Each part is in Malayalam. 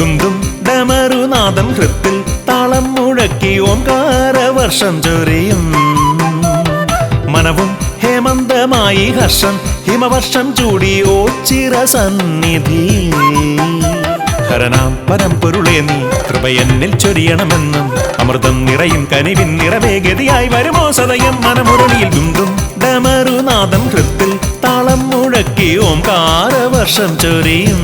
ദും ദും ഡമരുനാദം ഹൃത്തിൽ താളം മുഴക്കി ഓംകാരവർഷം ചൊരിയും മനവും ഹേമന്തമായി ഹർഷം ഹിമവർഷം ചൂടി ഓച്ചിറ സന്നിധി ഹരനാം പരമ്പൊരുളേ നീ കൃപയെന്നിൽ ചൊരിയണമെന്നും അമൃതം നിറയും കനിവിൻ നിറവേഗതിയായി വരുമോ സദയം മനമുരളിയിൽ ദും ദും ഡമരുനാദം ഹൃത്തിൽ താളം മുഴക്കി ഓംകാരവർഷം ചൊരിയും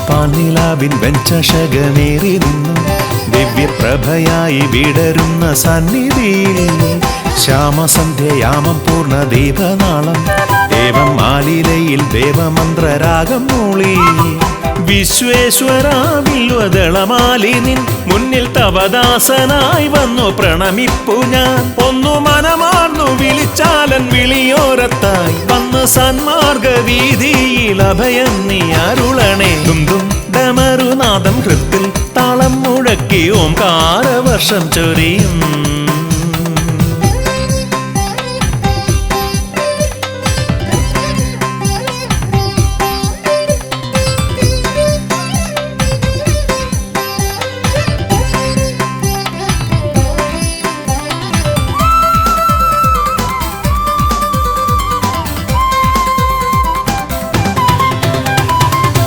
പാനിലാവിൻ വെഞ്ചഷകമേറി നിന്നു ദിവ്യപ്രഭയായി വിടരുന്ന സന്നിധിയിൽ ശ്യാമസന്ധ്യയാമം പൂർണ്ണ ദീപനാളം ദേവം ആലിലയിൽ ദേവമന്ത്രരാഗം മൂളി വിശ്വേശ്വരാവില്വദളമാലി നിൻ മുന്നിൽ തവദാസനായി വന്നു പ്രണമിപ്പു ഞാൻ ഒന്നു മനമാർന്നു വിളിച്ചാലൻ വിളിയോരത്തായി വന്ന് സന്മാർഗ വീതിയിൽ അഭയം നീ അരുളണേ ദും ദും ഡമരുനാദം ഹൃത്തിൽ താളം മുഴക്കി ഓംകാരവർഷം ചൊരിയും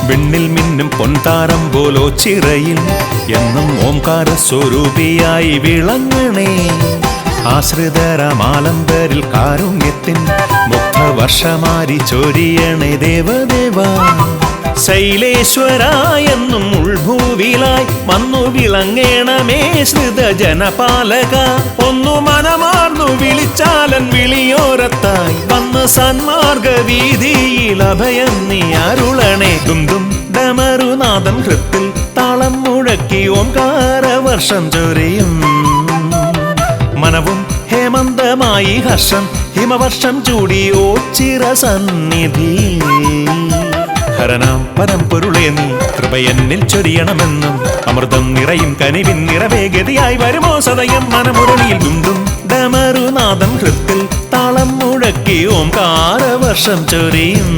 വെണ്ണിൽ മിന്നും പൊൻതാരം പോലോ ചിറയിൽ എന്നും ഓംകാര സ്വരൂപിയായി വിളങ്ങണേ ആശ്രിതരമാലംബരിൽ കാരുണ്യത്തിൻ മുഗ്ധവർഷമാരി ചൊരിയണേ ദേവദേവ ശൈലേശ്വര എന്നും ഉൾഭൂവിലായി വന്നു വിളങ്ങേണമേ ശ്രിത ജനപാലക ഒന്നു മനമാർന്നു വിളിച്ചാലൻ വിളിയോരത്തായി വന്ന് സന്മാർഗ വീതിയിൽ അഭയം നീ അരുളണേ ദും ദും ഡമരുനാദം ഹൃത്തിൽ താളം മുഴക്കി ഓംകാരവർഷം ചൊരിയും മനവും ഹേമന്തമായി ഹർഷം ഹിമവർഷം ചൂടി ഓച്ചിറ സന്നിധി ഹരനാം പരമ്പൊരുളേ നീ കൃപയെന്നിൽ ചൊരിയണമെന്നും അമൃതം നിറയും കനിവിൻ നിറവേഗതിയായി വരുമോ സദയം മനമുരളിയിൽ ദും ദും ഡമരുനാദം ഹൃത്തിൽ താളം മുഴക്കി ഓംകാരവർഷം ചൊരിയും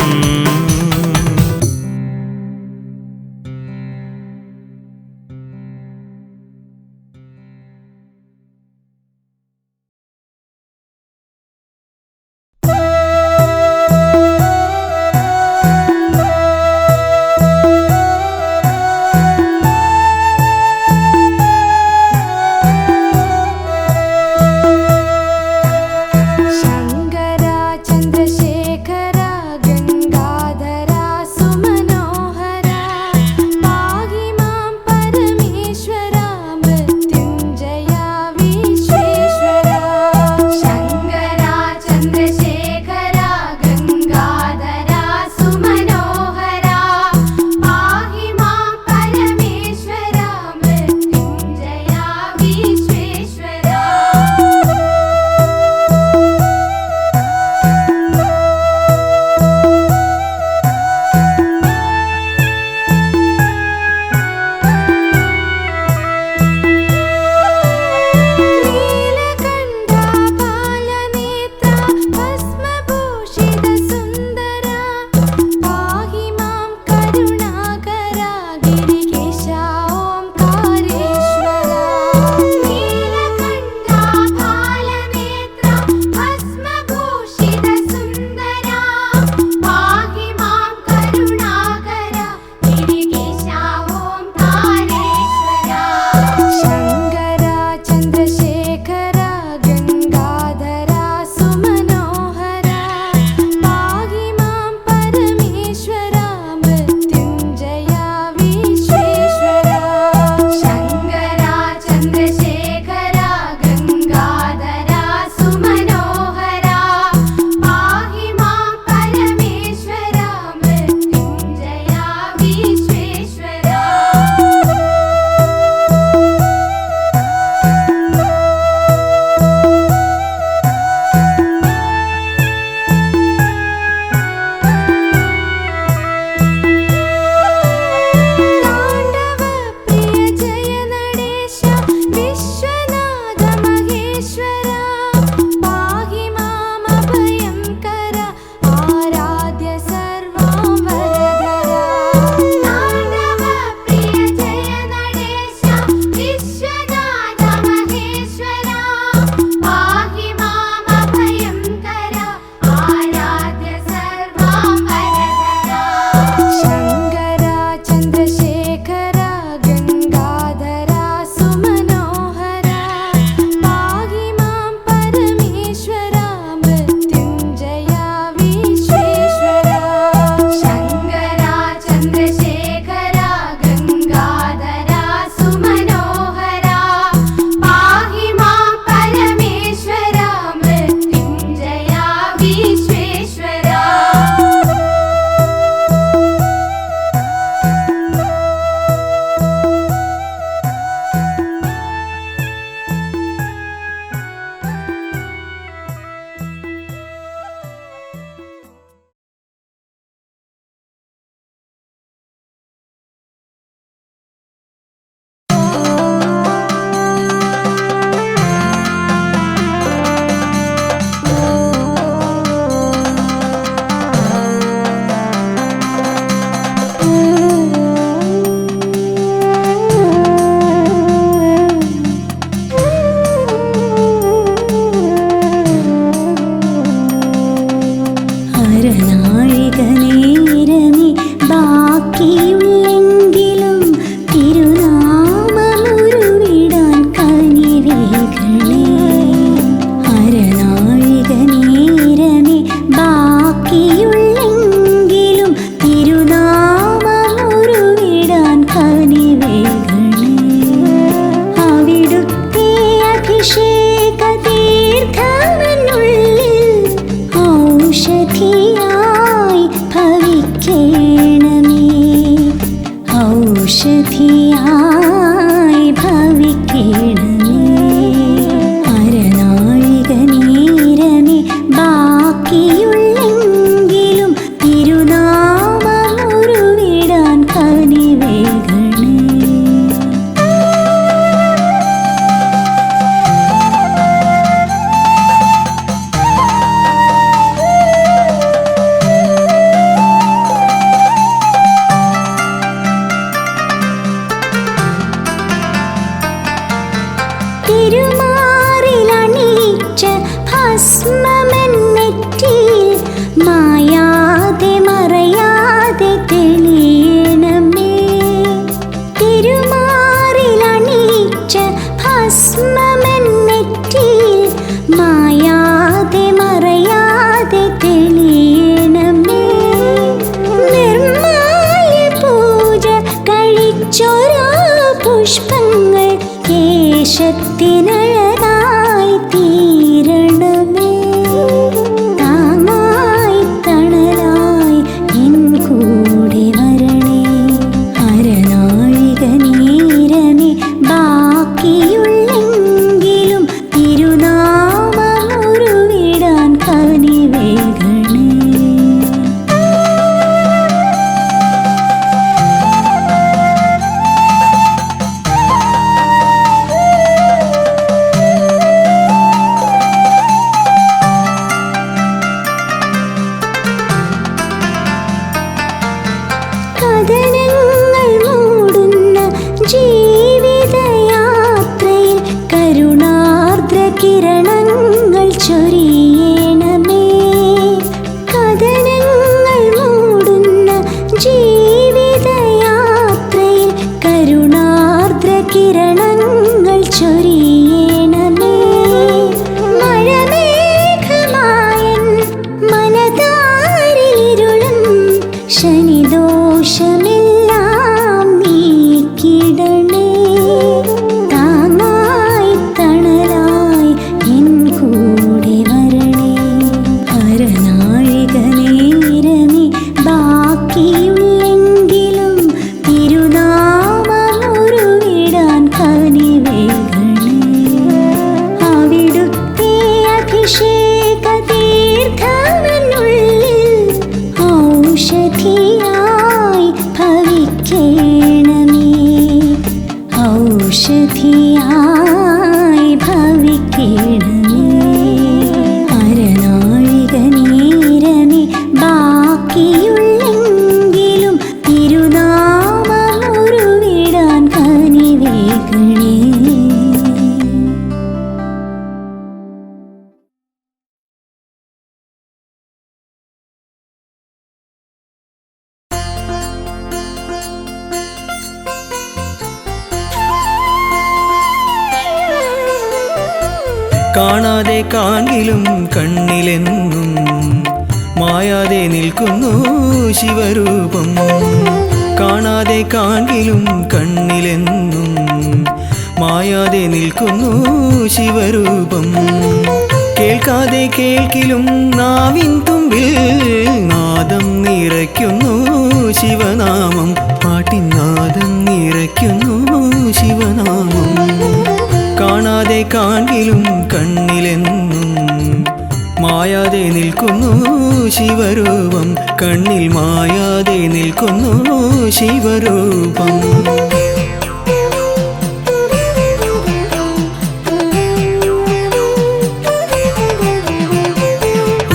शंकरा चंद्रशेखरा गंगा ഔഷധിയായി ഭവിക്കണമേ. അരനാഴിക നേരമേ ബാക്കിയുള്ളെങ്കിലും തിരുനാമമുരുവിടാൻ കനിവേകണേ. തിരുമാറിലണിയിച്ച ഭസ്മമെന്നെറ്റിയിൽ മായാതെ മറയാതെ തെളിയണമേ. തിരുമാറിലണിയിച്ച ഭസ്മമെന്നെറ്റിയിൽ മായാതെ മറയാതെ തെളിയണമേ. നിർമ്മാല്യ പൂജ കഴിച്ചൊരു പുഷ്പങ്ങൾ കേശത്തിനഴകായി തീരണമേ. താങ്ങായി തണലായി എൻ കൂടെ വരണേ. അരനാഴിക നേരമേ ബാക്കിയുള്ളെങ്കിലും തിരുനാമമുരുവിടാൻ കനിവേകണേ. കഥനങ്ങൾ മൂടുന്ന ജീവിതയാത്രയിൽ കരുണാർദ്ര കിരണങ്ങൾ ചൊരിയണമേ. കഥനങ്ങൾ മൂടുന്ന ജീവിതയാത്രയിൽ കരുണാർദ്ര കിരണങ്ങൾ ചൊരിയണമേ. മഴമേഘമായൻ മനതാരിലിരുളും ശനിദോഷമെല്ലാം നീക്കിടണേ. താങ്ങായി തണലായി എൻ കൂടെ വരണേ. അരനാഴിക നേരമേ ബാക്കിയുള്ളെങ്കിലും തിരുനാമമുരുവിടാൻ കനിവേകണേ. അവിടുത്തെ അഭിഷേക തീർത്ഥമെന്നുള്ളിൽ ഔഷധിയായി ഭവിക്കണമേ. ഔഷധിയായി ഭവിക്കണമേ. അരനാഴിക നേരമേ ബാക്കിയുള്ളെങ്കിലും തിരുനാമമുരുവിടാൻ കനിവേകണേ. കാണാതെ കാണിലും കണ്ണിലെന്നും മായാതെ നിൽക്കുന്നു ശിവരൂപം. കാണാതെ കാണിലും കണ്ണിലെന്നും മായാതെ നിൽക്കുന്നു ശിവരൂപം. കേൾക്കാതെ കേൾക്കിലും നാവിൻ തുമ്പിൽ നാദം നിറയ്ക്കുന്നു ശിവനാമം. പാട്ടിൻ നാദം നിറയ്ക്കുന്നു ശിവനാമം. കാണാതെ കാണിലും കണ്ണിലെന്നും മായാതെ നിൽക്കുന്നു ശിവരൂപം. കണ്ണിൽ മായാതെ നിൽക്കുന്നു ശിവരൂപം.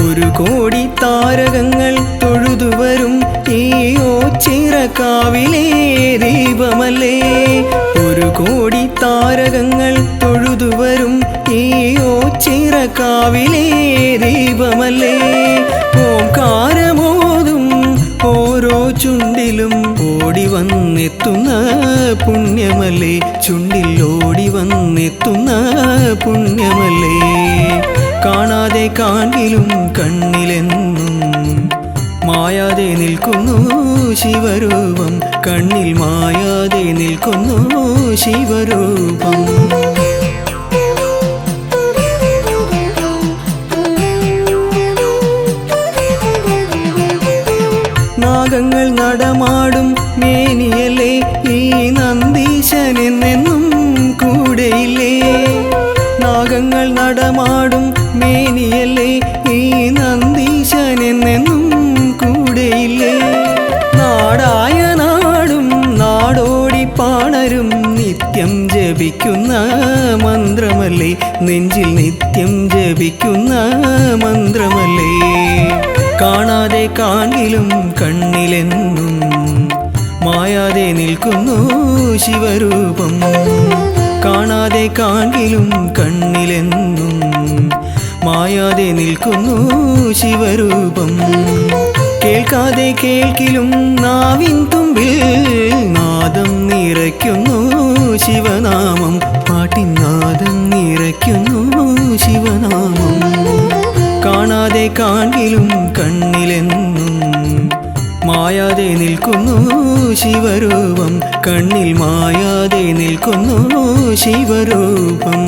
ഒരു കോടി താരകങ്ങൾ തൊഴുതുവരും ഈ ഓച്ചിറക്കാവിലെ ദീപമല്ലേ. ഒരു കോടി താരകങ്ങൾ തൊഴുതുവരും ഈ ഓച്ചിറക്കാവിലെ ദീപമല്ലേ. ഓംകാരമോതും ഓരോ ചുണ്ടിലും ഓടി വന്നെത്തുന്ന പുണ്യമല്ലേ. ചുണ്ടിൽ ഓടി വന്നെത്തുന്ന പുണ്യമല്ലേ. കാണാതെ കാണിലും കണ്ണിലെന്നും മായാതെ നിൽക്കുന്നു ശിവരൂപം. കണ്ണിൽ മായാതെ നിൽക്കുന്നു ശിവരൂപം. നാഗങ്ങൾ നടമാടും മേനിയല്ലേ ഈ നന്ദീശനെന്നെന്നും കൂടെയില്ലേ? നാഗങ്ങൾ നടമാടും മേനിയല്ലേ ഈ നന്ദീശനെന്നെന്നും കൂടെയില്ലേ? നാടായ നാടും നാടോടി പാണരും നിത്യം ജപിക്കുന്ന മന്ത്രമല്ലേ, നെഞ്ചിൽ നിത്യം ജപിക്കുന്ന മന്ത്രമല്ലേ? കാണാതെ കാണിലും കണ്ണിലെന്നും മായാതെ നിൽക്കുന്നു ശിവരൂപം. കാണാതെ കാണിലും കണ്ണിലെന്നും മായാതെ നിൽക്കുന്നു ശിവരൂപം. കേൾക്കാതെ കേൾക്കിലും നാവിൻ തുമ്പിൽ നാദം നിറയ്ക്കുന്നു ശിവനാമം. പാട്ടിൻ നാദം നിറയ്ക്കുന്നു ശിവനാമം. കാണാതെ കാണിലും കണ്ണിലെന്നും മായാതെ നിൽക്കുന്നു ശിവരൂപം. കണ്ണിൽ മായാതെ നിൽക്കുന്നു ശിവരൂപം.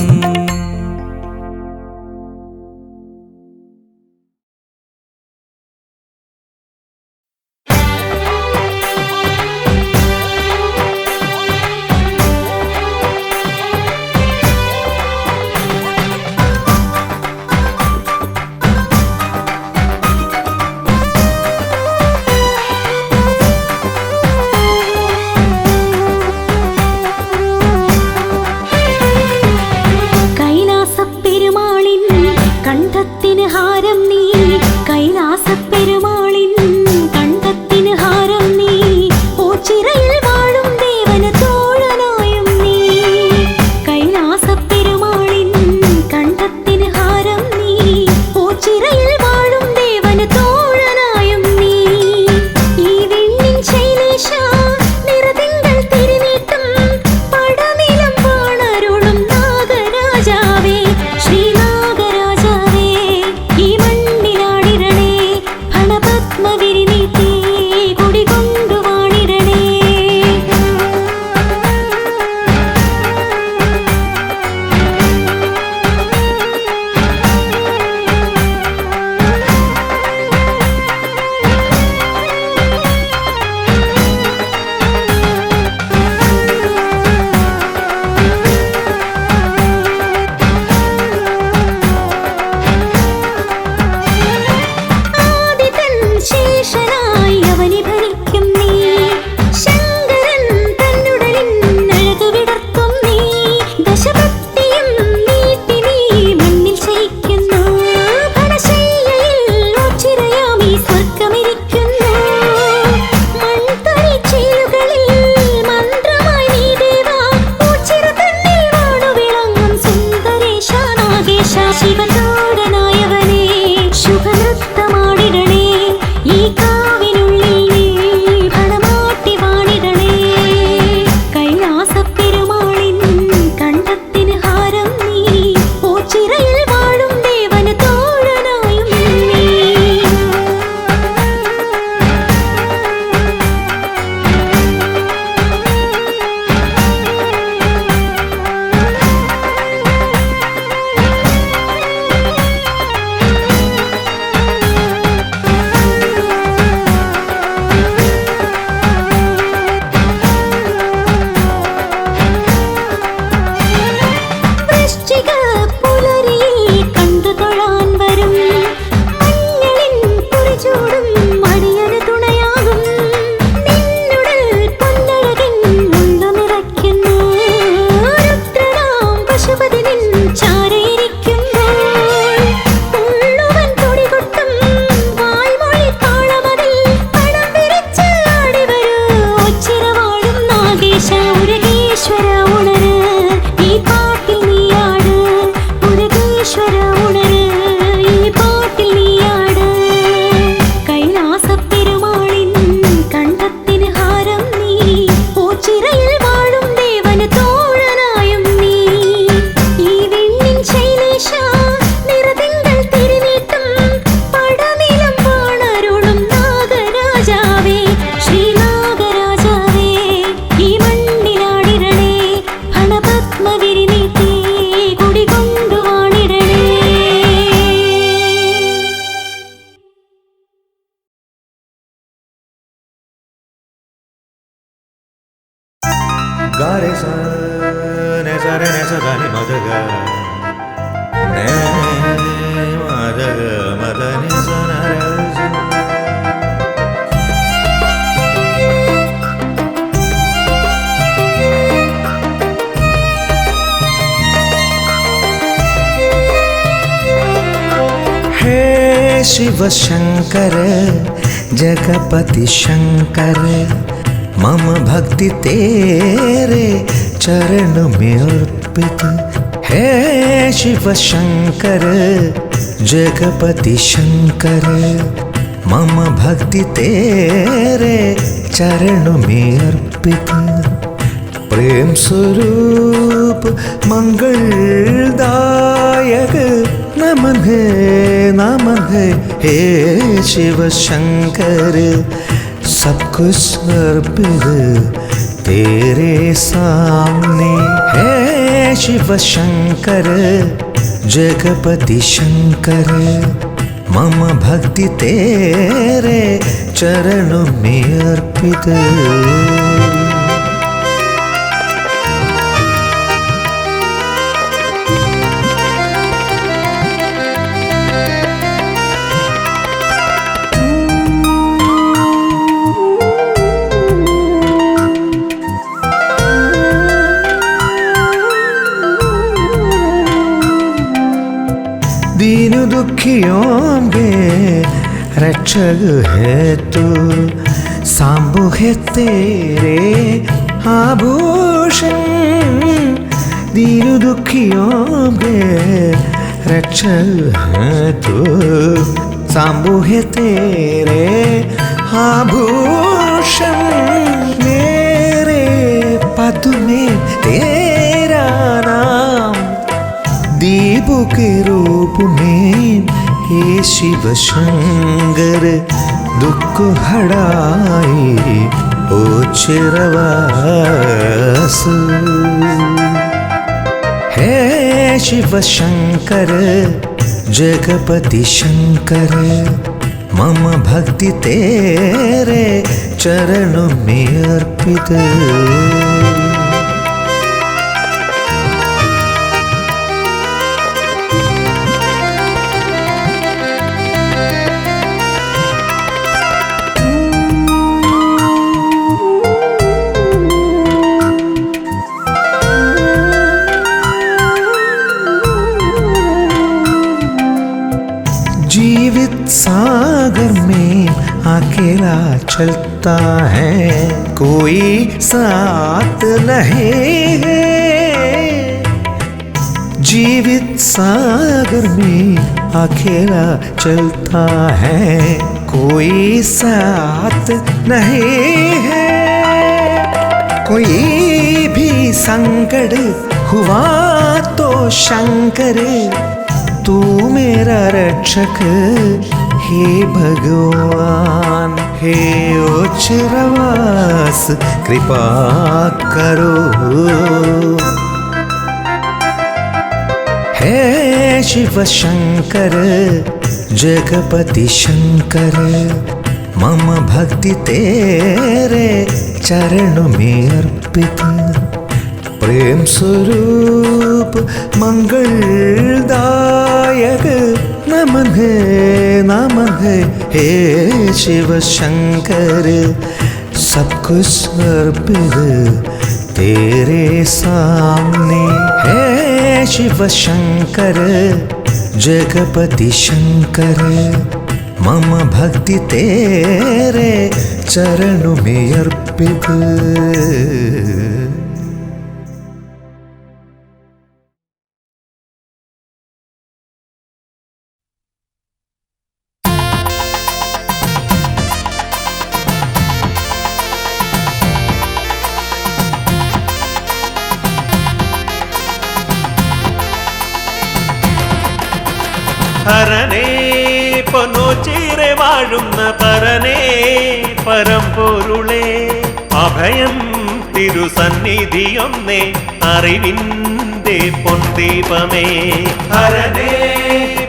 ഗാരെ സ നെ സ രെ നെ സ ധ നി മ ധ ഗ നെ മ ധ ഗ മ ധ നി സ ന ര സ. हे शिव शंकर जगपति शंकर मम भक्ति तेरे चरण में अर्पित. हे शिव शंकर जगपति शंकर मम भक्ति तेरे चरण में अर्पित. प्रेम स्वरूप मंगलदायक नमन है हे शिव शंकर. सब कुछ अर्पित तेरे सामने. हे शिव शंकर जगपति शंकर मम भक्ति तेरे चरणों में अर्पित. दीन दुखियों के रक्षक है तू. सांबु है तेरे आभूषण. दीन दुखियों के रक्षक है तू. सांबु है तेरे आभूषण. मेरे पद में तेरा नाम दीप के रूप में हे शिव शंकर. दुख हड़ाए ओ चिरवास. हे शिव शंकर जगपति शंकर मम भक्ति तेरे चरणों में अर्पित. जीवित सागर में अकेला चलता है. कोई साथ नहीं है. जीवित सागर में अकेला चलता है. कोई साथ नहीं है. कोई भी संकट हुआ तो शंकर तू मेरा रक्षक. हे भगवान हे ओचरवास कृपा करो. हे शिव शंकर जगपति शंकर मम भक्ति तेरे चरणों में अर्पित. प्रेम स्वरूप मंगलदायक नमन है हे शिव शंकर. सब कुछ अर्पित तेरे सामने. हे शिव शंकर जगपति शंकर मम भक्ति तेरे चरणों में अर्पित. ഹരനേ പൊന്നോച്ചീരെ വാഴുന്ന പരനേ പരമ്പൊരുളേ. അഭയം തിരുസന്നിധിയൊന്നേ അറിവിൻ്റെ പൊൻദീപമേ. ഹരനേ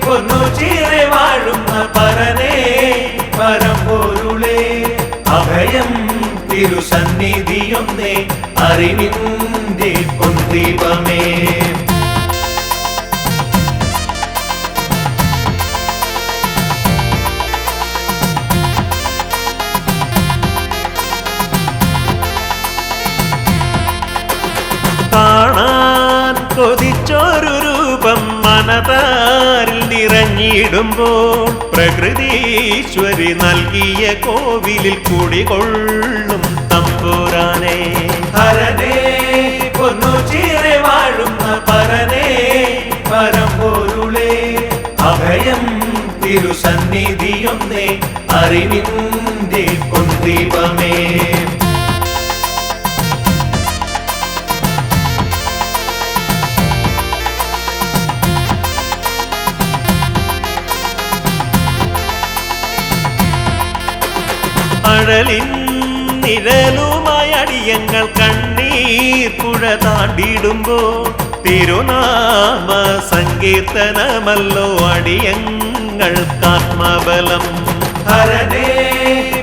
പൊന്നോച്ചീരെ വാഴുന്ന പരനേ പരമ്പൊരുളേ. അഭയം തിരുസന്നിധിയൊന്നേ അറിവിൻ്റെ പൊൻദീപമേ. കാണാൻ കൊതിച്ചൊരു രൂപം മനതാരിൽ നിറഞ്ഞിടുമ്പോൾ പ്രകൃതീശ്വരി നൽകിയ കോവിലിൽ കുടികൊള്ളും തമ്പുരാനെ. ഹരനേ പൊന്നു ചീറെ വാഴുന്ന പരനേ പരമ്പൊരുളേ അഭയം തിരുസന്നിധിയൊന്നേ അറിവിൻ്റെ പൊൻദീപമേ. അഴലിൻ നിഴലുമായി അടിയങ്ങൾ കണ്ണീർ പുഴ താണ്ടിടുമ്പോൾ തിരുനാമ സങ്കീർത്തനമല്ലോ അടിയങ്ങൾക്കാത്മബലം. ഹരനേ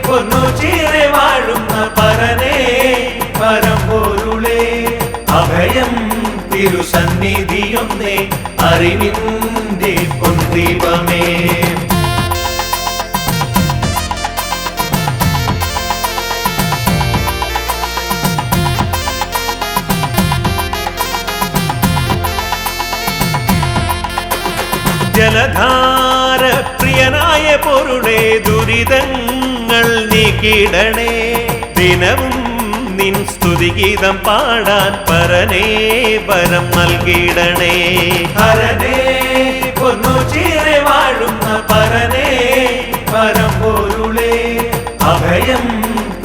പൊന്നു ചീറെ വാഴുന്ന പരനേ പരമ്പൊരുളേ അഭയം തിരുസന്നിധിയൊന്നേ അറിവിൻ്റെ പൊൻദീപമേ. ജലധാര പ്രിയനായ പൊരുളേ ദുരിതങ്ങൾ നീക്കിടണേ. ദിനവും നിൻ സ്തുതിഗീതം പാടാൻ പരനേ വരം നൽകിടണേ. ഹരനേ പൊന്നു ചീറെ വാഴുന്ന പരനേ പരമ്പൊരുളേ അഭയം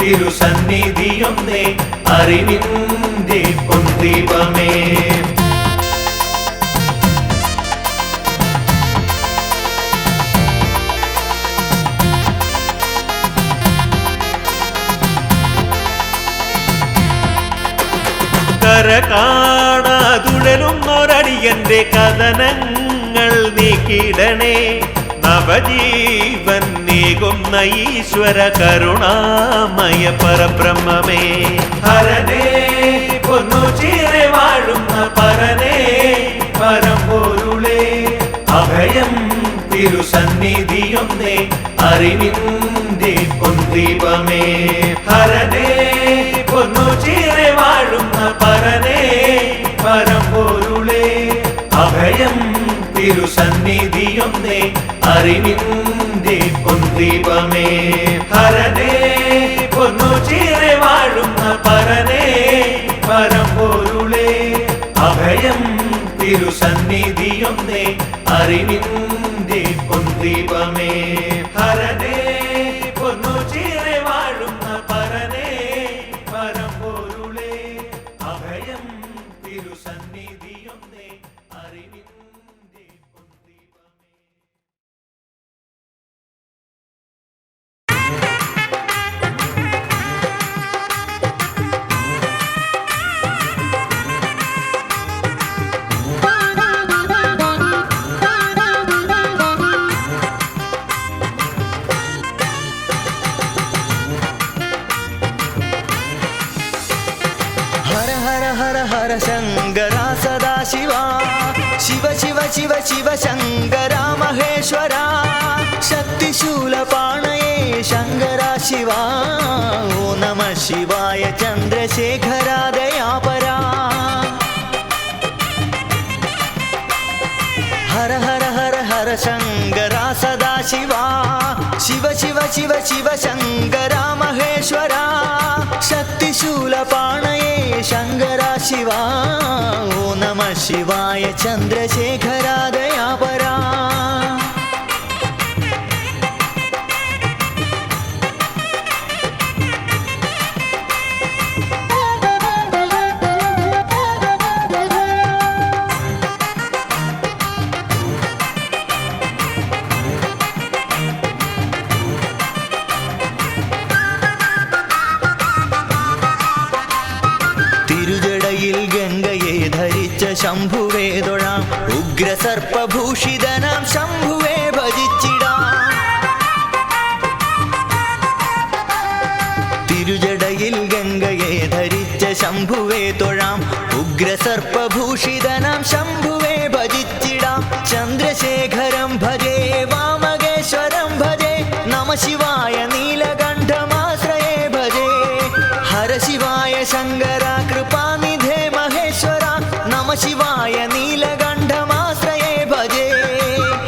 തിരുസന്നിധിയൊന്നേ അറിവിൻ്റെ പൊൻദീപമേ. കരകാണാതുഴലുന്നൊരടിയന്റെ കഥനങ്ങൾ നീക്കിടണേ. നവജീവൻ നീകുന്ന ഈശ്വര കരുണാമയ പരബ്രഹ്മമേ. ഹരനേ പൊന്നു ചീറെ വാഴുന്ന പരനേ പരമ്പൊരുളേ അഭയം തിരുസന്നിധിയൊന്നേ അറിവിൻ്റെ പൊൻദീപമേ. ഹരനേ പൊന്നു ചീറെ വാഴുന്ന പരനേ പരമ്പൊരുളേ അഭയം തിരുസന്നിധിയൊന്നേ അറിവിൻ്റെ പൊൻദീപമേ. ഹരനേ പൊന്നു ചീറെ വാഴുന്ന പരനേ പരമ്പൊരുളേ അഭയം തിരുസന്നിധിയൊന്നേ അറിവിൻ്റെ പൊൻദീപമേ. ഹരനേ പൊന്നു ചീറെ വാഴുന്ന പരനേ പരമ്പൊരുളേ അഭയം തിരുസന്നിധിയൊന്നേ അറിവിൻ്റെ പൊൻദീപമേ. शंकरा सदा शिवा शिव शिव शिव शिव शंकरा महेश्वरा शक्तिशूलपाणये शंकरा शिवा ओ नमः शिवाय चंद्रशेखरा दयापरा हर हर हर हर शंकरा सदा शिवा शिव शिव शिव शिव शंकरा महेश्वरा शक्तिशूलपाणये शंकरा शिवा ओ नमः शिवाय चंद्रशेखरा दयापरा ശംഭുവേ തൊഴാം ഉഗ്രസർപ്പഭൂഷിതനാം ശംഭുവേ ഭജിച്ചിടാം തിരുജടയിൽ ശംഭുവേ തൊഴാം ഉഗ്രസർപ്പഭൂഷിതനാം ശംഭുവേ ഭജിച്ചിടാം ചന്ദ്രശേഖരം ഭജേ വാമകേശ്വരം ഭജേ നമ ശിവായ നീലകണ്ഠമാശ്രയേ ഭജേ ഹര ശിവായ ശങ്കര കൃപാനിധേ മഹേശ്വര നമ ശിവായ നീലകണ്ഠമാശ്രയേ ഭജേ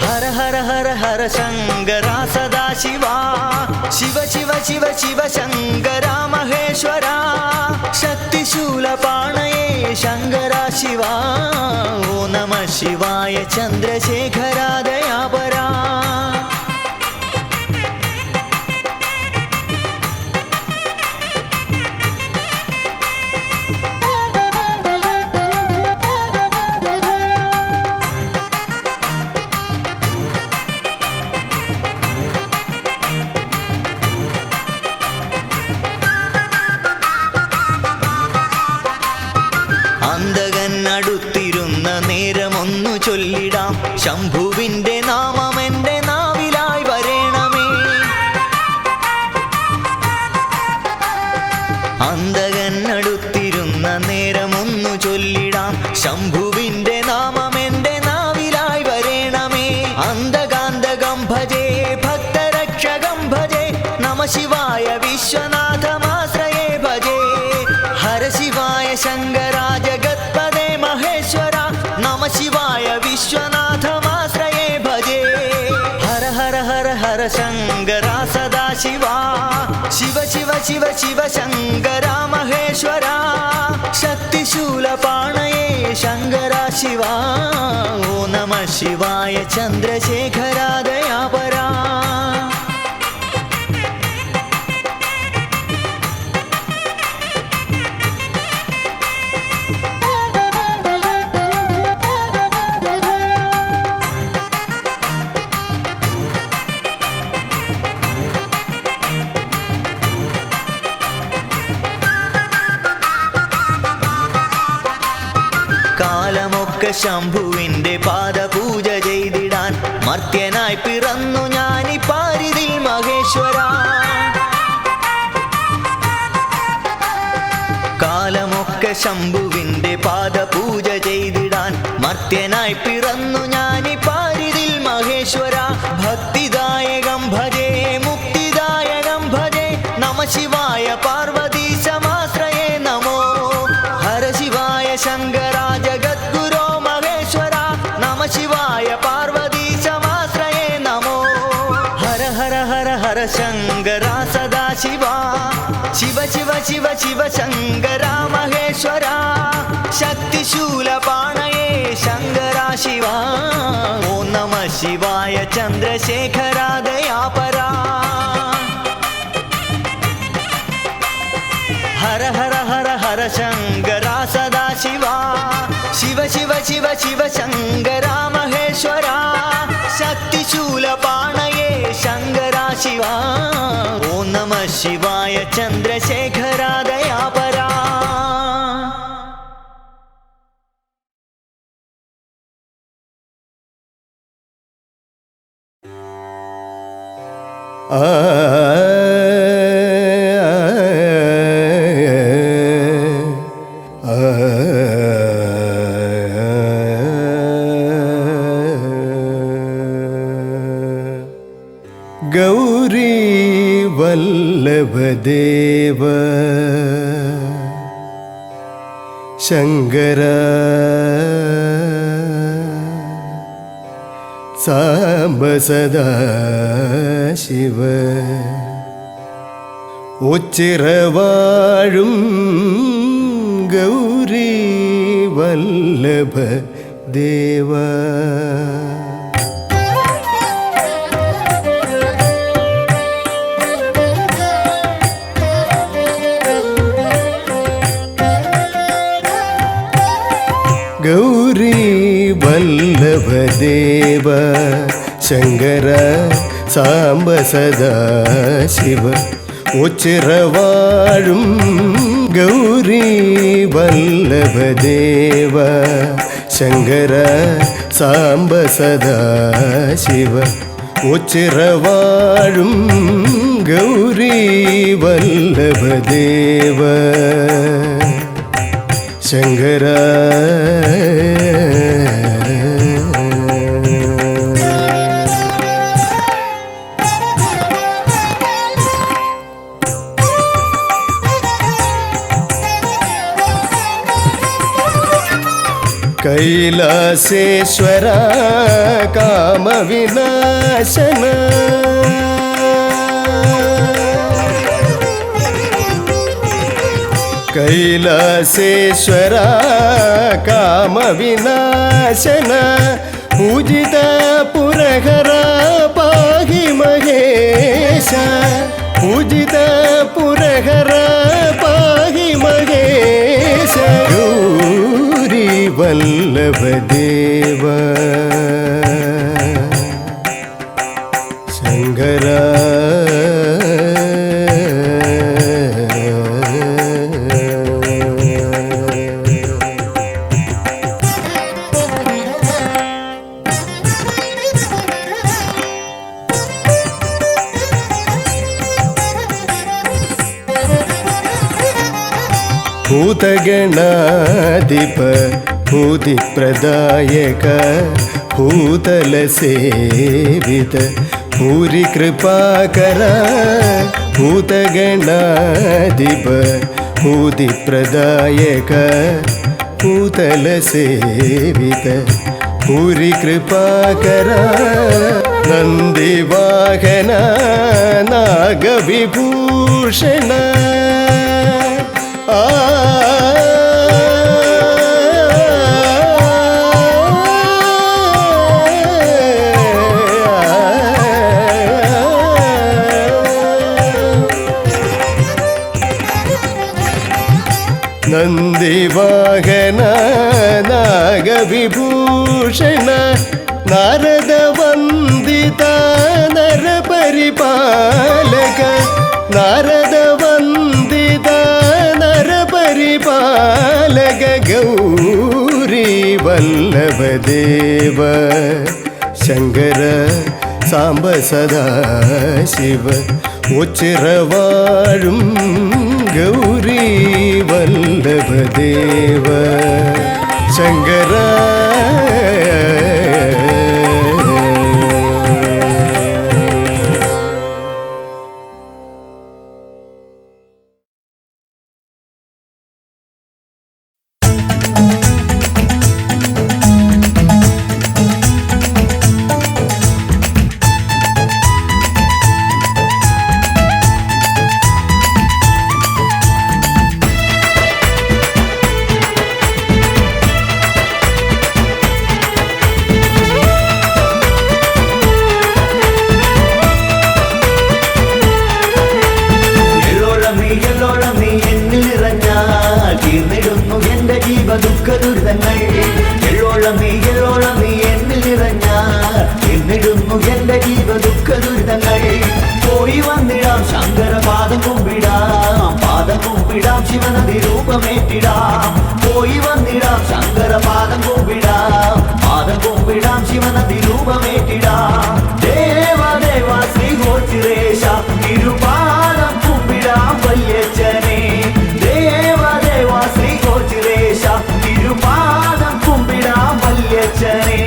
ഹര ഹര ഹര ഹര ശങ്കര സദാശിവാ ശിവ ശിവ ശിവ ശിവ ശങ്കര മഹേശ്വര ശക്തിശൂലപാണയേ ശങ്കര ശിവാ ഓ നമ ശിവായ ചന്ദ്രശേഖര ദയാപരാ അടുത്തിരുന്ന നേരമൊന്നു ചൊല്ലിടാം ശംഭുവിൻ്റെ നാമം എൻ്റെ നാവിലായി വരേണമേ അന്തകൻ അടുത്തിരുന്ന നേരമൊന്നു ചൊല്ലിടാം ശംഭുവിൻ്റെ നാമം എൻ്റെ നാവിലായി വരേണമേ അന്തകാന്തകം ഭജേ ഭക്തരക്ഷകം ഭജേ നമ ശിവായ വിശ്വനാഥമാശ്രയേ ഭജേ ഹര ശിവായ ശങ്കര ജഗത്പദേ മഹേശ്വര നമ ശിവായ വിശ്വനാഥമാശ്രയേ ഭജേ ഹര ഹര ഹര ഹര ശങ്കര സദാശിവാ ശിവ ശിവ ശിവ ശിവ ശങ്കര മഹേശ്വര ശക്തിശൂലപാണയേ ശങ്കര ശിവാ ഓ നമ ശിവായ ചന്ദ്രശേഖര ദയാപരാ കാലമൊക്കെ ശംഭുവിൻ്റെ പാദപൂജ ചെയ്തിടാൻ മർത്യനായി പിറന്നു ഞാനീ പാരിതിൽ മഹേശ്വര കാലമൊക്കെ ശംഭുവിൻ്റെ പാദപൂജ ചെയ്തിടാൻ മർത്യനായി പിറന്നു ഞാനീ പാരിതിൽ മഹേശ്വര ഭക്തിദായകം ഭജേ മുക്തിദായകം ഭജേ നമ ശിവായ പാർവതീശമാശ്രയേ നമോ ഹര ശിവായ ശങ്കര ജഗദ്ഗുരോ മഹേശ്വര നമ ശിവായ പാർവതീശമാശ്രയേ നമോ ഹര ഹര ഹര ഹര ശങ്കര സദാശിവാ ശിവ ശിവ ശിവ ശിവ ശങ്കര മഹേശ്വര ശക്തിശൂലപാണയേ ശങ്കര ശിവാ ഓ നമ ശിവായ ചന്ദ്രശേഖര ദയാപരാ ഹര ഹര ഹര ഹര ശങ്കര സദാശിവാ ശിവ ശിവ ശിവ ശിവ ശങ്കര മഹേശ്വര ശക്തിശൂലപാണയേ ശങ്കര ശിവാ ഓ നമ ശിവായ ചന്ദ്രശേഖര ദയാപരാ ഗൗരീ വല്ലഭദേവ ശങ്കര സാംബ സദാശിവ ഉച്ചിറവാഴും ഗൗരീ വല്ലഭ ദേവ ഗൗരീ വല്ലഭദേവ ശങ്കര സാംബ സദാശിവ ഉച്ചിറവാഴും ഗൗരീ വല്ലഭദേവ ശങ്കര സാംബ സദാശിവ ഉച്ചിറവാഴും ഗൗരീ വല്ലഭദേവ ശങ്കര കൈലാസേശ്വര കാമവിനാശന കൈലാസേശ്വര കാമവിനാശന പൂജിത പുരഹര പാഹി മഹേശ പൂജിത പുരഹര പാഹി മഹേശ ഗൗരി വല്ലഭദേവ ശങ്കര ഭൂതഗണാധിപ ഭൂതിപ്രദായക ഭൂതലസേവിത ഭൂരി കൃപാകര ഭൂതഗണാധിപ ഭൂതിപ്രദായക ഭൂതലസേവിത ഭൂരി കൃപാകര നന്ദിവാഹന നാഗവിഭൂഷണ നന്ദിവാഹന നാഗവിഭൂഷണ നാരദ വന്ദിത നരപരിപാലക നാരദ വന്ദിത നരപരിപാലക ഗൗരി വല്ലഭദേവ ശങ്കര സാംബ സദാശിവ ഉച്ചിറവാഴും ഗൗരി വല്ലഭദേവ ശങ്കര ദുഃഖദുരിതങ്ങൾ എള്ളോളം നീ എന്നിൽ നിറഞ്ഞാൽ എന്നിടുന്നു എന്റെ ജീവ ദുഃഖദുരിതങ്ങൾ പോയി വന്നിടാം ശങ്കര പാദം കുമ്പിടാം ശിവനദി രൂപമേറ്റിടാം പോയി വന്നിടാം ശങ്കര പാദം കുമ്പിടാം ശിവനദി രൂപമേറ്റിടാം ദേവ ദേവ ശ്രീ ഗോചിരേശ തിരുപാദം കുമ്പിടാം വല്യച്ഛനെ ദേവ ദേവ ശ്രീ ഗോചിരേശ തിരുപാദം കുമ്പിടാം വല്യച്ഛനെ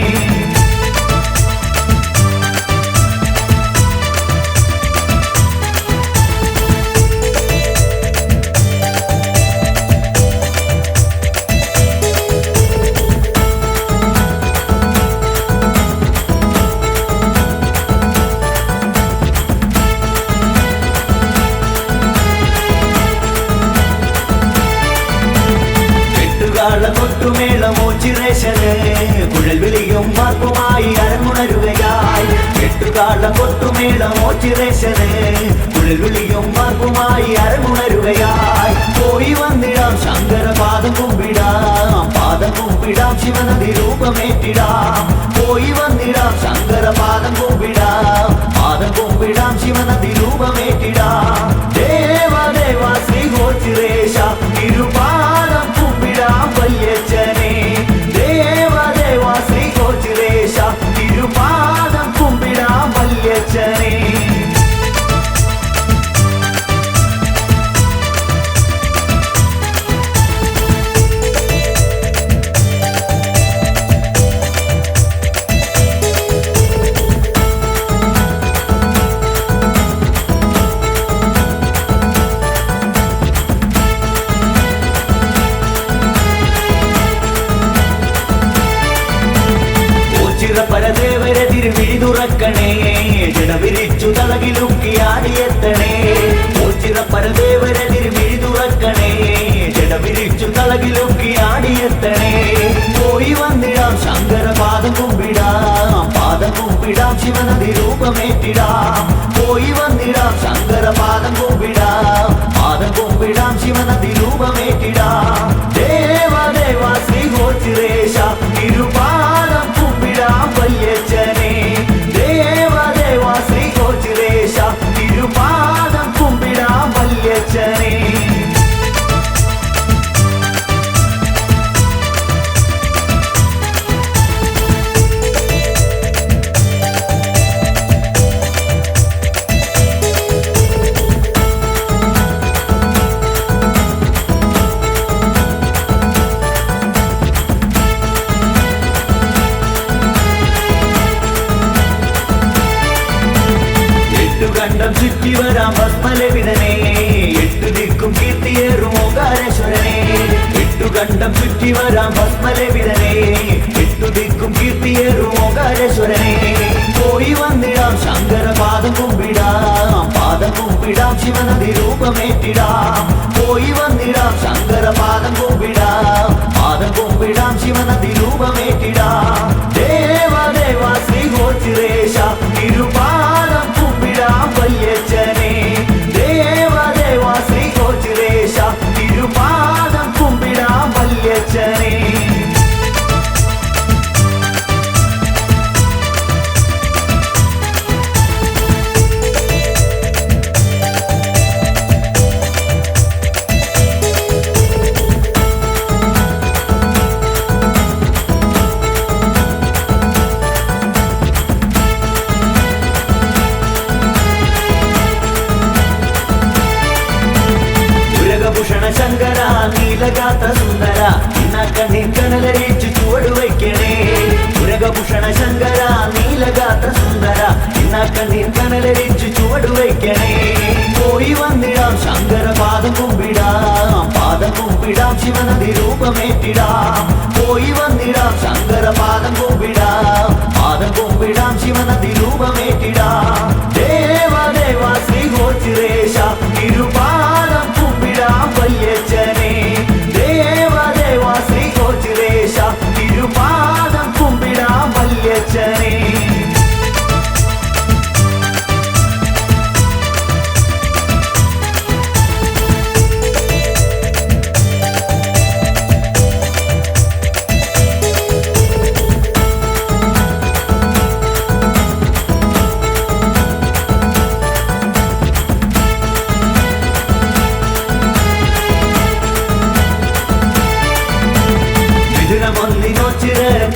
കൊട്ടുമേളമോച്ചിറേശന് കുഴൽ വിളിയും മാർപ്പുമായി അരങ്ങുണരുകയായി കെട്ടുകാള കൊട്ടുമേളമോച്ചിറേശന് കുഴൽ വിളിയും മാർപ്പുമായി അരങ്ങുണരുകയായി പോയി വന്നിടാം ശങ്കര പാദം കുമ്പിടാം ശിവനദി രൂപമേറ്റിടാം പോയി വന്നിടാം ശങ്കര പാദം കുമ്പിടാം ശിവനദി രൂപമേറ്റിടാം ദേവ ദേവ ശ്രീ ഗോചിരേശ തിരുപാദം കുമ്പിടാം വല്യച്ഛനെ ദേവ ദേവ ശ്രീ ഗോചിരേശ തിരുപാദം കുമ്പിടാം വല്യച്ഛനെ തുറക്കണേ ജടവിരിച്ചു തളകിലുക്കിയാടിയെത്തണേ ഓച്ചിറപ്പരദേവരെ തിരുമിഴി തുറക്കണേ ജടവിരിച്ചു തളകിലുക്കിയാടിയെത്തണേ പോയി വന്നിടാം ശങ്കരപാദം കുമ്പിടാം പാദം കുമ്പിടാം ശിവനദി രൂപമേറ്റിടാം പോയി വന്നിടാം ശങ്കരപാദം കുമ്പിടാം പാദം കുമ്പിടാം ശിവനദി രൂപമേറ്റിടാം ദേവദേവ ശ്രീ ഗോചിരേശ തിരുപാദം കുമ്പിടാം വല്യച്ഛനെ ദേവദേവ ശ്രീ ഗോചിരേശ തിരുപാദം കുമ്പിടാം വല്യച്ഛനെ കണ്ടം ചുറ്റി വരാം ഭസ്മലവിതനെ എട്ടു ദിക്കും കീർത്തിയേറും ഓങ്കാരേശ്വരനെ എട്ടു കണ്ടം ചുറ്റി വരാം ഭസ്മലവിതനെ എട്ടു ദിക്കും കീർത്തിയേറും ഓങ്കാരേശ്വരനെ പോയി വന്നിടാം ശങ്കരപാദം കുമ്പിടാം പാദം കുമ്പിടാം ശിവനദി രൂപമേറ്റിടാം പോയി വന്നിടാം ശങ്കരപാദം കുമ്പിടാം പാദം കുമ്പിടാം ശിവനദി രൂപമേറ്റിടാം ദേവദേവ ശ്രീ ഗോചിരേശ തിരുപാദം കുമ്പിടാം വല്യച്ഛനെ ദേവദേവ ശ്രീ ഗോചിരേശ തിരുപാദം കുമ്പിടാം വല്യച്ഛനെ ശങ്കര നീലഗാത്ര സുന്ദര കണലരിച്ചു ചുവട് വയ്ക്കണേ ഉരകഭൂഷണ ശങ്കര നീലഗാത്ര സുന്ദര കണലരിച്ചു ചുവട് വയ്ക്കണേ പോയി വന്നിടാം ശങ്കരപാദം കുമ്പിടാം പാദം കുമ്പിടാം ശിവനദി രൂപമേറ്റിടാം പോയി വന്നിടാം ശങ്കരപാദം കുമ്പിടാം പാദം കുമ്പിടാം ശിവനദി രൂപമേറ്റിടാം ദേവദേവ ശ്രീ ഗോചിരേശ തിരുപാദം കുമ്പിടാം വല്യച്ഛനെ ദേവദേവ ശ്രീ ഗോചിരേശ തിരുപാദം കുമ്പിടാം വല്യച്ഛനെ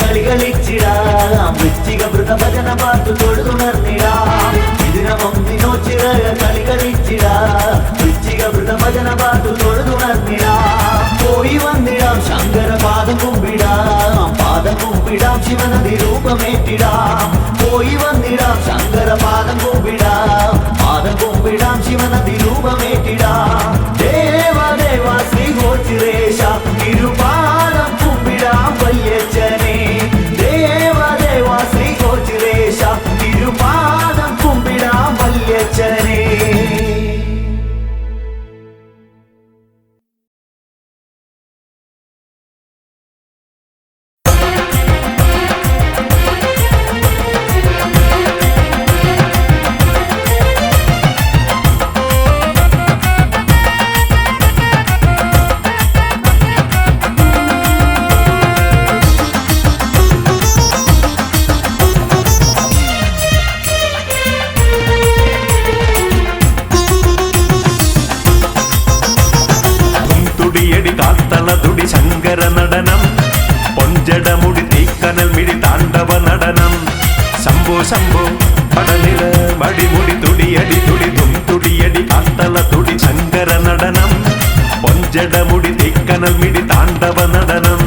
കളികളിച്ചിടാം വൃശ്ചിക വൃതഭജന പാട്ടു തൊഴുതുണർന്നിടാം ഇതിനമൊന്നിനോച്ചിറ കളികളിച്ചിടാം വൃശ്ചിക വൃതഭജന പാട്ടു തൊഴുതുണർന്നിടാം പോയി വന്നിടാം ശങ്കരപാദം കുമ്പിടാം പാദം കുമ്പിടാം ശിവനദി രൂപമേറ്റിടാം പോയി വന്നിടാം ശങ്കരപാദം കുമ്പിടാം പാദം കുമ്പിടാം ശിവനദി രൂപമേറ്റിടാം ദേവദേവ ശ്രീ ഗോചിരേശ തിരുപാദം കുമ്പിടാം വല്യച്ഛനെ ദേവദേവ ശ്രീ ഗോചിരേശ തിരുപാദം കുമ്പിടാം വല്യച്ഛനെ ശങ്കര നടനം പൊഞ്ചടമുടി തീക്കനൽ മിഴി താണ്ഡവ നടനം ശംഭോ ശംഭോ പടനില മടിമുടി തുടിയടി തുടിതും തുടിയടി കാത്തള തുടി ശങ്കര നടനം പൊഞ്ചടമുടി തീക്കനൽ മിഴി താണ്ഡവ നടനം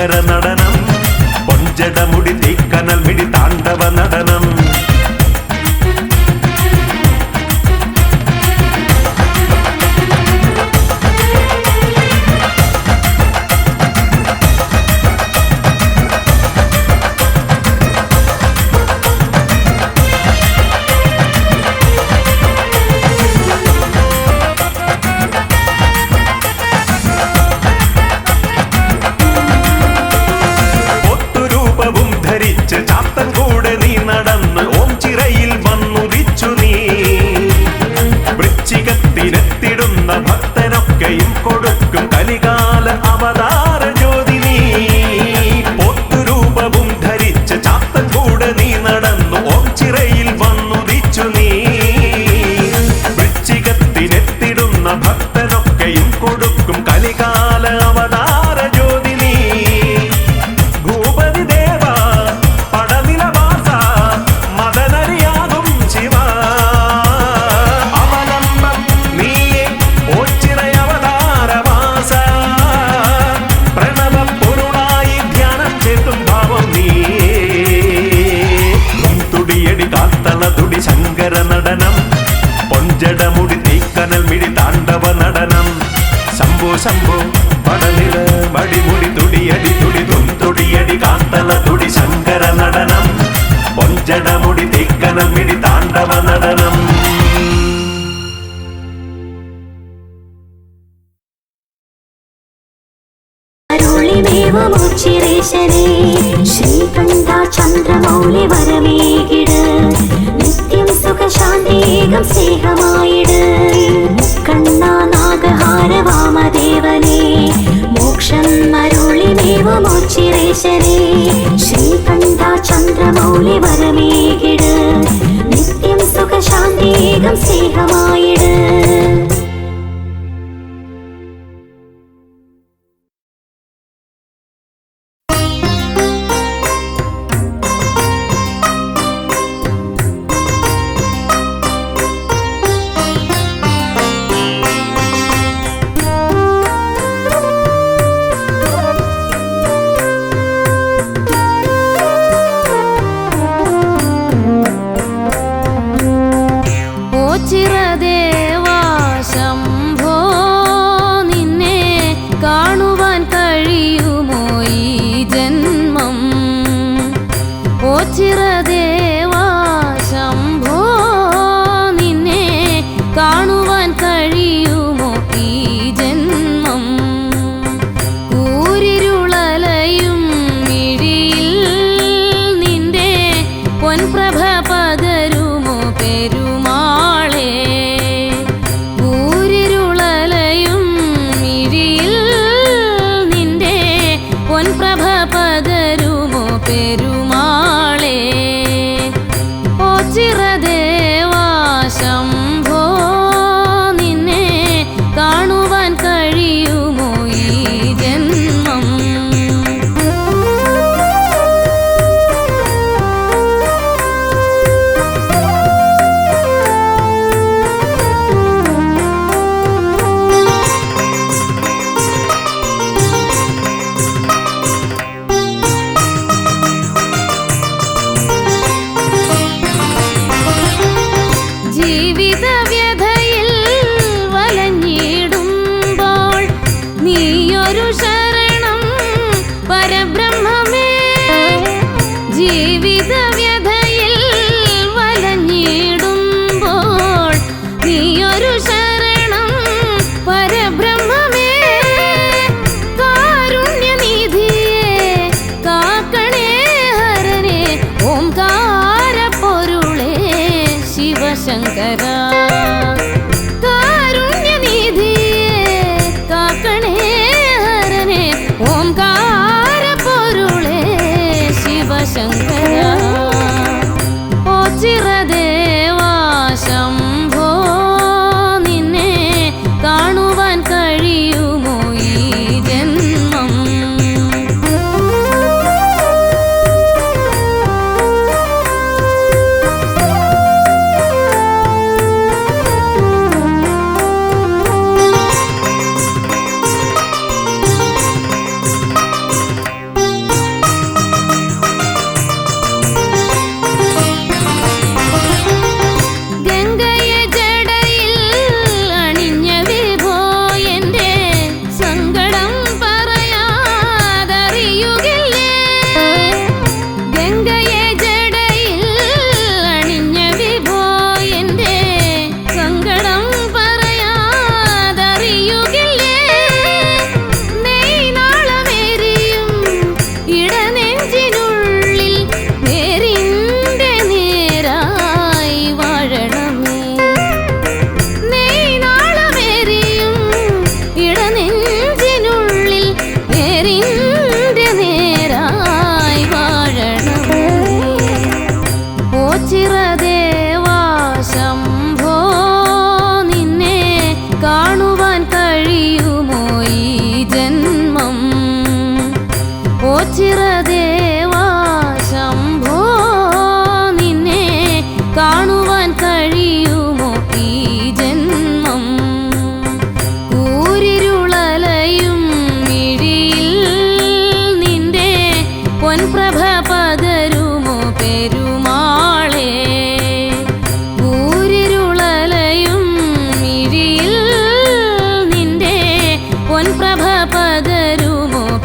ശങ്കര നടനം പൊഞ്ചടമുടി തീക്കനൽ മിടി താണ്ഡവ നടനം ചാത്തൻ കൂടെ നീ നടന്ന് ഓം ചിറയിൽ വന്നുദിച്ചു നീ വൃശ്ചികത്തിനെത്തിടുന്ന ഭക്തനൊക്കെയും കൊടുക്കും കലികാല അവതാര ജ്യോതി നീ പൊത്തുരൂപവും ധരിച്ച് ചാത്തൻ കൂടെ നീ നടന്നു ഓം ചിറയിൽ വന്നുദിച്ചു നീ വൃശ്ചികത്തിനെത്തിടുന്ന ഭക്തനൊക്കെയും കൊടുക്കും കലികാല അവതാര ജ്യോതി നീ ഭൂപതി ദേവ ശങ്കര നടനം പൊഞ്ചടമുടി തീക്കനൽ മിടി താണ്ഡവ നടനം ശംഭോ ശംഭോ പടനില മടിമുടി തുടിയടി തുടി തുടിയടി കാത്തല തുടി ശങ്കര നടനം പൊഞ്ചടമുടി തീക്കനൽ മിടി താണ്ഡവ നടനം ശ്രീകണ്ഠ ചന്ദ്രമൗലി വരമേകിട് നിത്യം സുഖശാന്തേകം സ്നേഹമായിട് മുക്കണ്ണ നാഗഹാര വാമദേവനേ മോക്ഷം അരുളിമേവമോച്ചിരേശനേ ശ്രീകണ്ഠ ചന്ദ്രമൗലി വരമേകിട് നിത്യം സുഖശാന്തേകം സ്നേഹമായിട്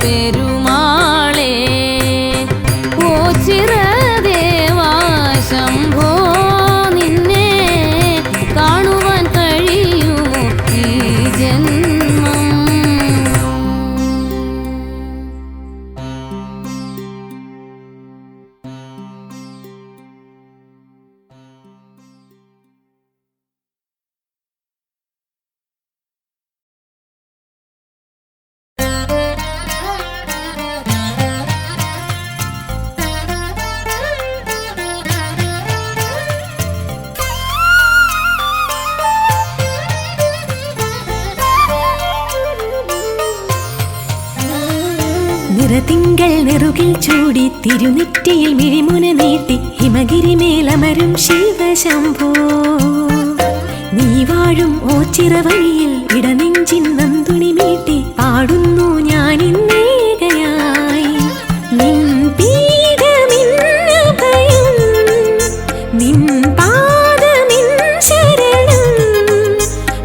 പെരുമാളേ ഓച്ചിറദേവാ ശംഭോ നിന്നെ കാണുവാൻ കഴിയുമോ ഈ ജന്മം. നിറതിങ്കൾ നെറുകിൽ ചൂടി തിരുനെറ്റിയിൽ മിഴിമുന നീട്ടി ഹിമഗിരിമേലമരും ശിവശംഭോ നീ വാഴും ഓച്ചിറവഴിയിൽ ഇടനെഞ്ചിൻ നന്തുണി മീട്ടി പാടുന്നു ഞാനിന്നേകയായി നിൻ പീഠമിന്നു ഭയം നിൻ പാദമിൻ ശരണം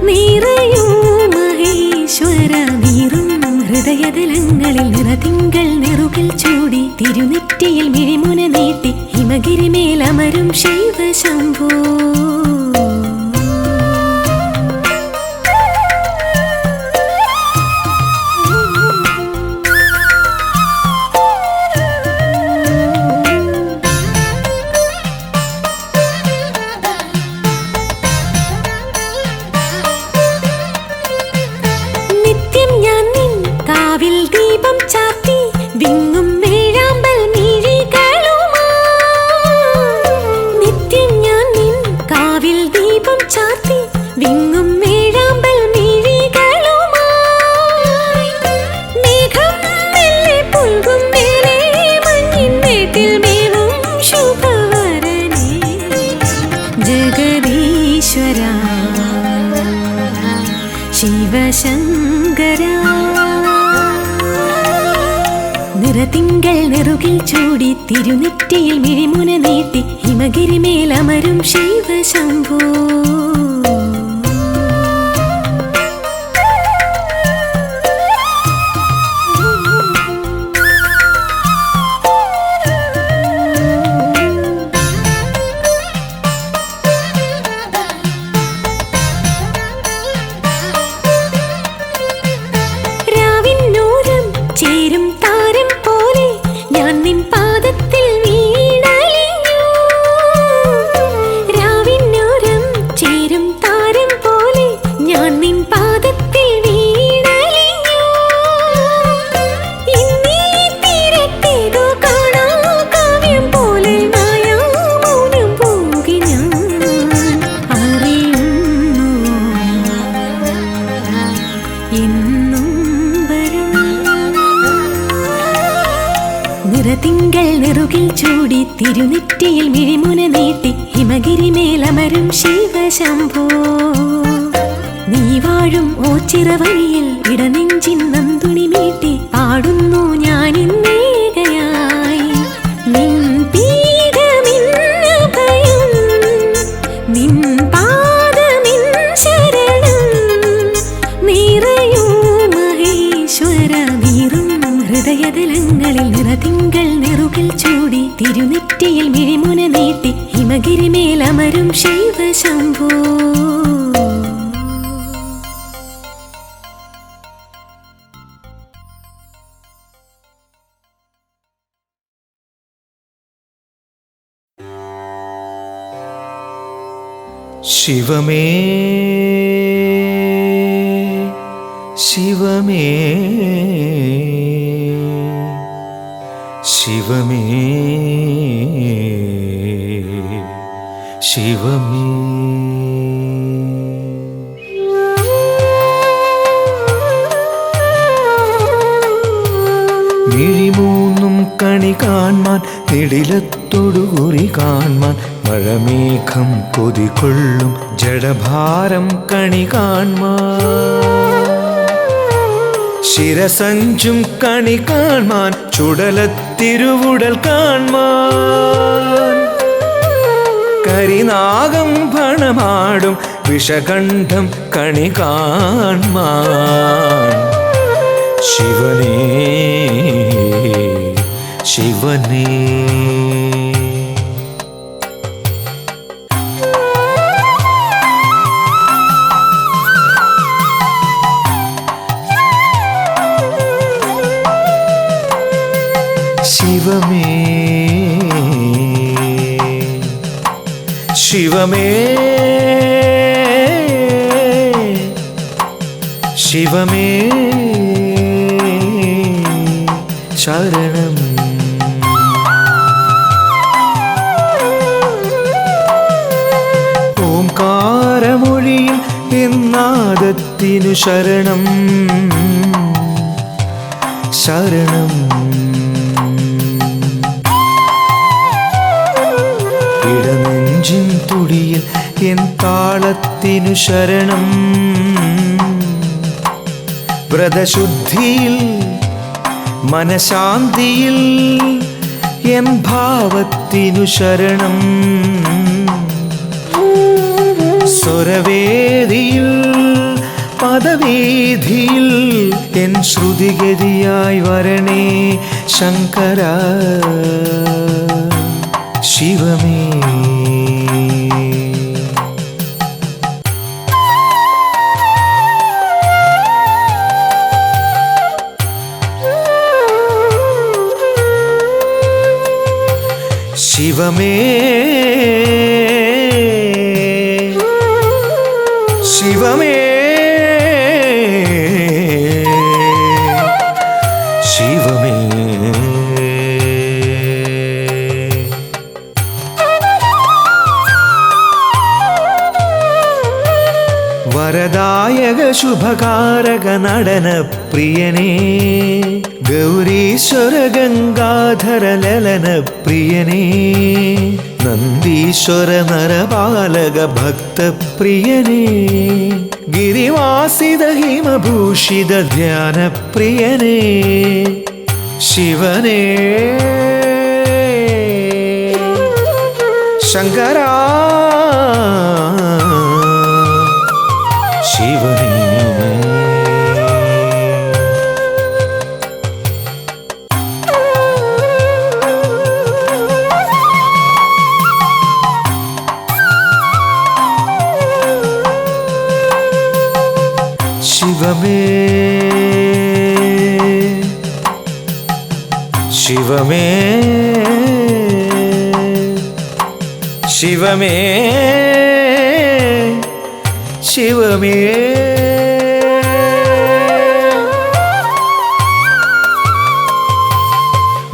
നിറയൂ മഹേശ്വര നീറും ഹൃദയതലങ്ങളിൽ നിറതിങ്കൾ നെറുകൾ ചൂടി തിരുനെറ്റിയിൽ മിഴിമുന നീട്ടി ഹിമഗിരിമേലമരും ശിവശംഭോ ശിവശങ്കരാ നിറതിങ്കൾ നെറുകിൽ ചൂടി തിരുനെറ്റിയിൽ മിഴിമുന നീട്ടി ഹിമഗിരിമേലമരും ശിവശംഭോ നിറതിങ്കൾ നെറുകിൽ ചൂടി തിരുനെറ്റിയിൽ മിഴിമുന നീട്ടി ഹിമഗിരിമേലമരും ശിവശംഭോ നീ വാഴും ഓച്ചിറവഴിയിൽ ഇടനെഞ്ചിൻ നന്തുണി മീട്ടി പാടുന്നു ഞാനിന്നേകയായി നിൻ പീഠമിന്നു ഭയം നിൻ പാദമിൻ ശരണം നിറയൂ മഹേശ്വര നീറും ഹൃദയതലങ്ങളിൽ നിറതിങ്കൾ നെറുകൾ ചൂടി തിരുനെറ്റിയിൽ മിഴിമുന നീട്ടി ഹിമഗിരിമേലമരും ശിവശംഭോ ശിവമേ ശിവമേ ശിവമേ ശിവമേ മിഴിമൂന്നും കണി കാൺമാൻ നിടിലത്തൊടുകുറി കാൺമാൻ മഴമേഘം കൊതികൊള്ളും ജഡഭാരം കണി കാൺമാൻ ശിരസഞ്ചും കണി കാൺമാൻ ചുടലത്തിരുവുടൽ കാൺമാൻ കരിനാഗം ഭണമാടും വിഷകണ്ഠം കണി കാൺമാൻ ശിവനേ ശിവനേ. ശിവമേ ശിവമേ ശിവമേ ശരണം. ഓംകാരമൊഴിയിൽ എന്നാദത്തിനു ശരണം ശരണം. ഇടനെഞ്ചിൻ തുടിയിൽ എൻ താളത്തിനു ശരണം. വ്രതശുദ്ധിയിൽ മനശാന്തിയിൽ എൻ ഭാവത്തിനു ശരണം. സ്വരവേദിയിൽ പദവേദിയിൽ എൻ ശ്രുതിഗതിയായി വരണേ ശങ്കര. ശിവമേ ശിവമേ ശിവമേ ശിവമേ. വരദായക ശുഭകാരക നടന പ്രിയനേ ഗൗരീശ്വര ഗംഗാധര ലലന പ്രിയനേ നന്ദീശ്വര നരപാലക ഭക്തപ്രിയനേ ഗിരിവാസിത ഹിമഭൂഷിത ധ്യാന പ്രിയനേ ശിവനേ ശങ്കരാ ശിവനേ. ശിവമേ ശിവമേ ശിവമേ ശിവമേ.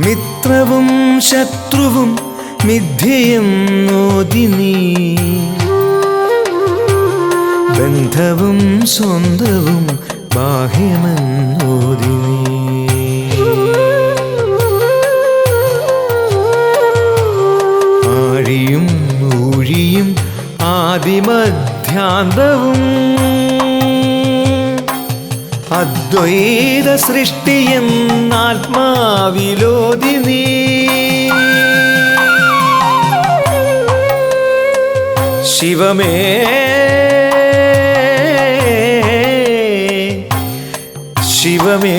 മിത്രവും ശത്രുവും മിഥ്യയെന്നോതി നീ ബന്ധവും സ്വന്തവും ബാഹ്യമെന്നോതി നീ ആഴിയും ഊഴിയും ആദിമധ്യാന്തവും അദ്വൈത സൃഷ്ടിയെന്നാത്മാവിലോതി നീ ശിവമേ ശിവമേ